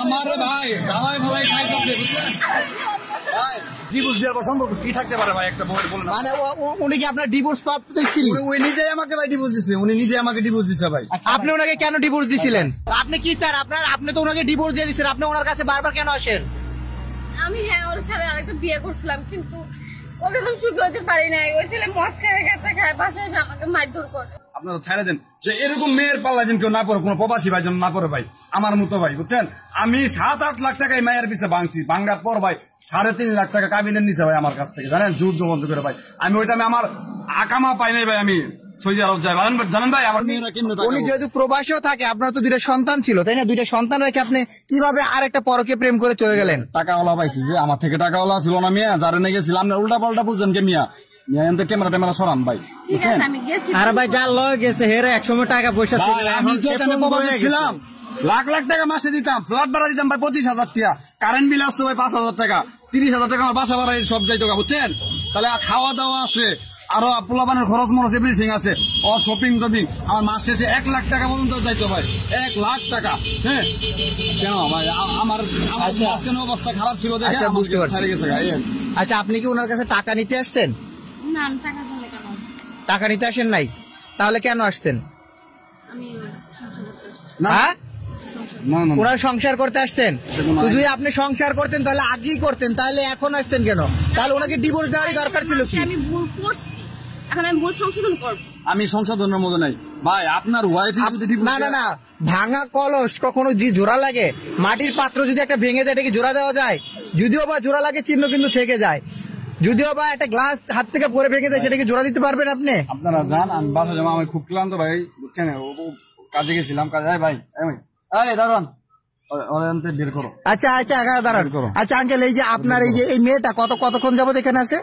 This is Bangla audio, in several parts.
আমার ভাই জামাই ভাই খাইতেছে বুঝছেন ভাই ডিভোর্স দেওয়ার পর সম্পর্ক কি থাকতে পারে ভাই একটা বউয়ের বলেন মানে উনি কি আপনার ডিভোর্স প্রাপ্ত স্ত্রী? উনি নিজেই আমাকে ভাই ডিভোর্স দিছে, উনি নিজে আমাকে ডিভোর্স দিছে ভাই। আপনি ওনাকে কেন ডিভোর্স দিছিলেন? আপনি কি চান আপনার? আপনি তো ওনাকে ডিভোর্স দিয়ে দিচ্ছেন, আপনি ওনার কাছে বারবার কেন আসেন? আমি ওর ছেলে আরেকটা বিয়ে করছিলাম কিন্তু ওকে তো সুখী হতে পারি নাই। ওই ছেলে মদ খায় গাঁজা খায়, বাসায় এসে আমাকে মারধর করে। আপনারা ছেড়ে দেন যে এরকম মেয়ের পাল্লা যেন কেউ না পড়ে, কোনো প্রবাসী ভাই যেন না পড়ে ভাই আমার মতো ভাই বুঝছেন। আমি 7-8 লাখ টাকায় মায়ের পিছে ভাঙছি, ভাঙার পর ভাই 3.5 লাখ টাকা কাবিনের নিছে ভাই আমার কাছ থেকে, জানেন জোর জবরদস্ত করে ভাই। আমি ওইটা আমার আকামা পাই নাই ভাই, আমি সৌদি আরব যাই জানেন ভাই। আমার মেয়েরা কেমনে উনি যেহেতু প্রবাসীও থাকে, আপনার তো 2টা সন্তান ছিল তাই না? 2টা সন্তান রেখে আপনি কিভাবে আরেকটা পরকে প্রেম করে চলে গেলেন? টাকাওয়ালা পাইছি যে আমার থেকে টাকাওয়ালা ছিল না মিয়া, যারে নিয়ে গেছিলাম না উল্টা পাল্টা বুঝছেন কে মিয়া। ক্যামেরা সরান ভাই। আর ভাই যা লয়ে গেছে হেরে একসময় টাকা পয়সা আমি যেখানে প্রবাসী ছিলাম লাখ লাখ টাকা মাসে দিতাম, ফ্ল্যাট ভাড়া দিতাম ভাই 25,000 টাকা, কারেন্ট বিল আসতো ভাই 5,000 টাকা, 30,000 টাকা আমার বাসা ভাড়া সব যাইতো বুঝছেন। তাহলে খাওয়া দাওয়া আছে, আরো পোলাপানের খরচ মরচ এভরিথিং আছে, ও শপিং টপিং আমার মাস শেষে 1 লাখ টাকা পর্যন্ত যাইতো ভাই, 1 লাখ টাকা। হ্যাঁ কেন ভাই আমার আজকের অবস্থা খারাপ ছিল দেখে বুঝতে পারছি। আচ্ছা আপনি কি ওনার কাছে টাকা নিতে আসছেন? না আমি টাকা দিলে কেন? টাকা নিতে আসেন নাই, তাহলে কেন আসছেন? আমি সংসার করতে আসছি। হ্যাঁ ওনার সংসার করতে আসছেন? যদি আপনি সংসার করতেন তাহলে আগেই করতেন, তাহলে এখন আসছেন কেন? তাহলে ওনাকে ডিভোর্স দেওয়ারই দরকার ছিল কি? আমি ভুল করছি, এখন আমি ভুল সংশোধন করব। আমি সংশোধনের মতো নাই ভাই। আপনার ওয়াইফ না না না, ভাঙা কলস কখনো জোড়া লাগে? মাটির পাত্র যদি একটা ভেঙে যায় এটাকে জোড়া দেওয়া যায়? যদিও বা জোড়া লাগে চিহ্ন কিন্তু থেকে যায়, যদিও বা একটা গ্লাস হাত থেকে পরে ভেঙে যায় সেটাকে জোড়া দিতে পারবেন আপনি? আপনারা যান, আমি বাসা যাবো, আমি খুব ক্লান্ত ভাই বুঝছেন, কাজে গেছিলাম কাজে ভাই। দাঁড়ান বের করো। আচ্ছা আচ্ছা দাঁড়ান। আচ্ছা আঙ্কেল এই যে আপনার এই যে এই মেয়েটা কতক্ষণ যাবত এখানে আছে?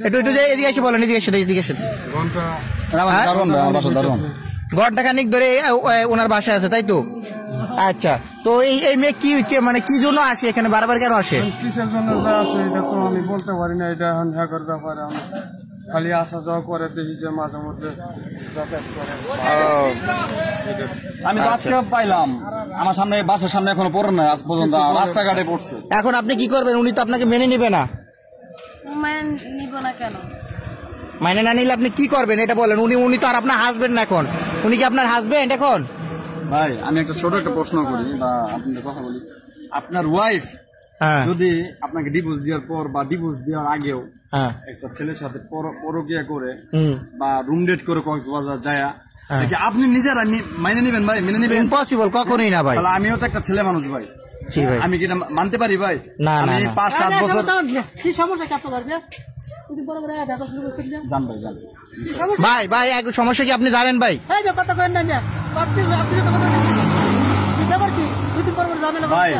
একটু এদিকে এসে বলেন, এদিকে এসে। ঘন্টা খানিক ধরে ওনার বাসায় আছে তাই তো? আচ্ছা তো এই মেয়ে কি মানে কি জন্য আসে এখানে, বারবার কেন আসে? কিসের জন্য যা আছে এটা তো আমি বলতে পারি না, এটা এখন হ্যাকার ব্যাপারে আমি খালি আসা যাওয়া করে দেখি যে মাঝে মধ্যে যাতায়াত করে। আমি আজকে পাইলাম আমার সামনে, বাসার সামনে এখনো পড়ে না আজ পর্যন্ত, রাস্তাঘাটে পড়ছে। এখন আপনি কি করবেন? উনি তো আপনাকে মেনে নিবে না। নিব না কেন? মানে না নিলে আপনি কি করবেন এটা বলেন? উনি তো আর আপনার হাজবেন্ড না এখন, উনি কি আপনার হাজবেন্ড এখন? ভাই আমি একটা ছোট একটা প্রশ্ন করি বা আপনাদের কথা বলি, আপনার ওয়াইফ যদি আপনাকে ডিভোর্স দেওয়ার পর বা ডিভোর্স দেওয়ার আগেও একটা ছেলের সাথে পরকিয়া করে বা রুম ডেট করে কক্সবাজার যায়, আপনি নিজেরা মাইনে নিবেন ভাই? মেনে নিবেন? ইম্পসিবল, কখনোই না ভাই। আমিও তো একটা ছেলে মানুষ ভাই, আমি কি মানতে পারি ভাই? আমি 5-7 বছর ভাই সমস্যা কি আপনি জানেন ভাই? ভাই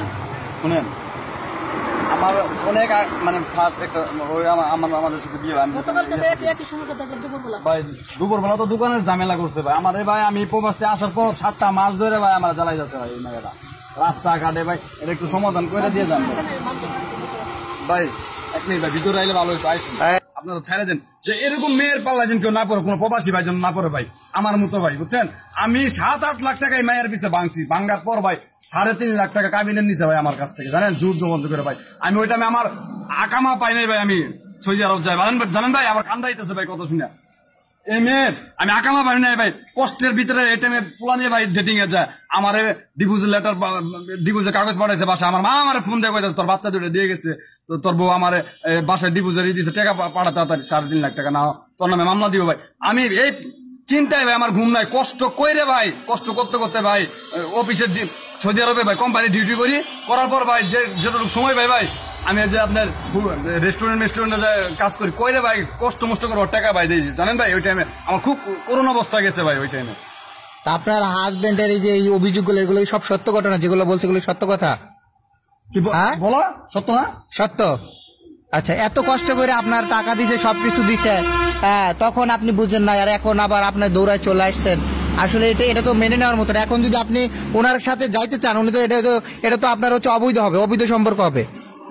শুনেন, আমার অনেক মানে ফার্স্ট একটা আমাদের সাথে বিয়ে ভাই, দুপুরবেলা তো দোকানের ঝামেলা করছে ভাই আমার ভাই। আমি প্রবাসে আসার পর 7টা মাস ধরে ভাই আমার জ্বালাই যাচ্ছে ভাই মেয়েরা রাস্তাঘাটে ভাই, এটা একটু সমাধান করে দিয়ে যান ভাই। 1 মিনিট ভাই, ভিতরে আইলে ভালো হইতো। আপনারা ছেড়ে দেন যে এরকম মেয়ের পাল্লা যেন কেউ না পড়ে, কোনো প্রবাসী ভাই যেন না পড়ে ভাই আমার মতো ভাই বুঝছেন। আমি 7-8 লাখ টাকায় মায়ের পিছে ভাঙছি, ভাঙার পর ভাই 3.5 লাখ টাকা কাবিনের নিছে ভাই আমার কাছ থেকে, জানেন জোর জবরদস্ত করে ভাই। আমি ওইটা আমার আকামা পাই নাই ভাই, আমি সৌদি আরব যাই জানেন ভাই। আমার কান্দাইতেছে ভাই কত শুনে। এই মেয়ের আমি আকামা পাই নাই ভাই, কষ্টের ভিতরে এটিএমে পোলা নিয়ে ভাই ডেটিং এ যায়। আমার ডিভোর্সের লেটার, ডিভোর্সের কাগজ পাঠাইছে বাসা। আমার মা আমার ফোন দিয়ে কইতাছে তোর বাচ্চা 2টা দিয়ে গেছে, তো তোর বউ আমার বাসায় ডিভোর্সের দিয়েছে, টাকা পাঠাতে তাড়াতাড়ি 3.5 লাখ টাকা, না তোর নামে মামলা দিব ভাই। আমি এই চিন্তায় ভাই আমার ঘুম নাই, কষ্ট কইরে ভাই, কষ্ট করতে করতে ভাই অফিসের সৌদি আরবে ভাই কোম্পানি ডিউটি করার পর ভাই যেটুকু সময় ভাই ভাই আমি যে আপনার রেস্টুরেন্টে কাজ করি, কইরে ভাই কষ্ট মষ্ট করে টাকা ভাই দিয়েছি, জানেন ভাই। ওই টাইমে আমার খুব করুণ অবস্থা গেছে ভাই ওই টাইমে। আপনার হাজবেন্ডের এই যে এই অভিযোগগুলো, এগুলো সব সত্য ঘটনা? যেগুলো বলছে এগুলো সত্য কথা? কি বলা সত্য না? সত্য। আচ্ছা এত কষ্ট করে আপনার টাকা দিছে, সবকিছু দিছে, হ্যাঁ, তখন আপনি বুঝেন না, আর এখন আবার আপনার দৌড়ায় চলে আসছেন। আসলে এটা তো মেনে নেওয়ার মতো। এখন যদি আপনি ওনার সাথে যাইতে চান, উনি তো এটা তো আপনার হচ্ছে অবৈধ হবে, অবৈধ সম্পর্ক হবে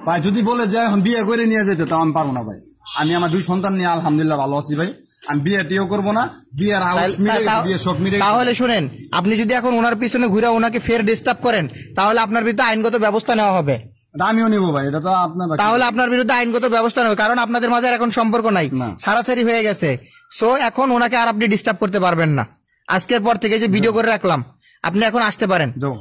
ভাই। যদি বলে যে এখন বিয়ে করে নিয়ে যেতে, তাও আমি পারবো না ভাই। আমি আমার 2 সন্তান নিয়ে আলহামদুলিল্লাহ ভালো আছি ভাই। আমি বিয়েটিও করবো না, বিয়ের হাউস মিলে বিয়ে শখ মিলে। তাহলে শুনেন, আপনি যদি এখন ওনার পিছনে ঘুরে ওনাকে ফের ডিস্টার্ব করেন তাহলে আপনার বিরুদ্ধে আইনগত ব্যবস্থা নেওয়া হবে। এটা আমিও নিবো ভাই, এটা তো আপনার তাহলে আপনার বিরুদ্ধে আইনগত ব্যবস্থা নেবে, কারণ আপনাদের মাঝে আর এখন সম্পর্ক নাই, না। ছাড়াছাড়ি হয়ে গেছে। সো এখন ওনাকে আর আপনি ডিস্টার্ব করতে পারবেন না। আজকের পর থেকে যে ভিডিও করে রাখলাম, আপনি এখন আসতে পারেন। যাও।